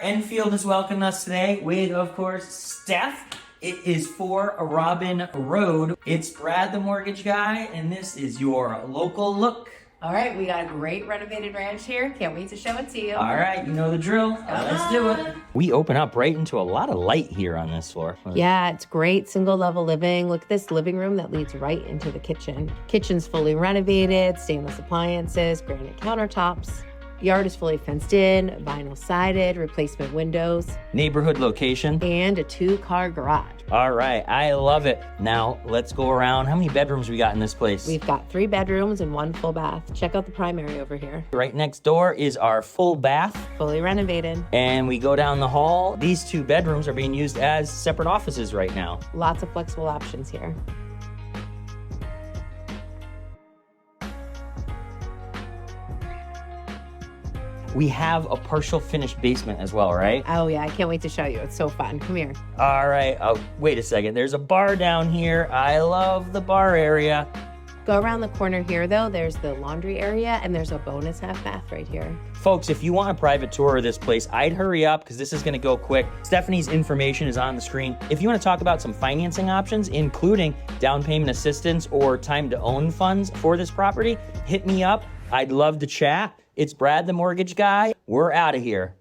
Enfield is welcoming us today with, of course, Steph. It is for Robbin Road. It's Brad, the mortgage guy, and this is your local look. All right, we got a great renovated ranch here. Can't wait to show it to you. All right, you know the drill. Let's do it. We open up right into a lot of light here on this floor. Yeah, it's great single level living. Look at this living room that leads right into the kitchen. Kitchen's fully renovated, stainless appliances, granite countertops. Yard is fully fenced in, vinyl sided, replacement windows. Neighborhood location. And a 2-car garage. All right, I love it. Now, let's go around. How many bedrooms we got in this place? We've got 3 bedrooms and 1 full bath. Check out the primary over here. Right next door is our full bath. Fully renovated. And we go down the hall. These 2 bedrooms are being used as separate offices right now. Lots of flexible options here. We have a partial finished basement as well, right? Oh yeah, I can't wait to show you. It's so fun. Come here. All right. Oh, wait a second. There's a bar down here. I love the bar area. Go around the corner here though. There's the laundry area and there's a bonus half bath right here. Folks, if you want a private tour of this place, I'd hurry up because this is going to go quick. Stephanie's information is on the screen. If you want to talk about some financing options, including down payment assistance or time to own funds for this property, hit me up. I'd love to chat. It's Brad, the mortgage guy. We're out of here.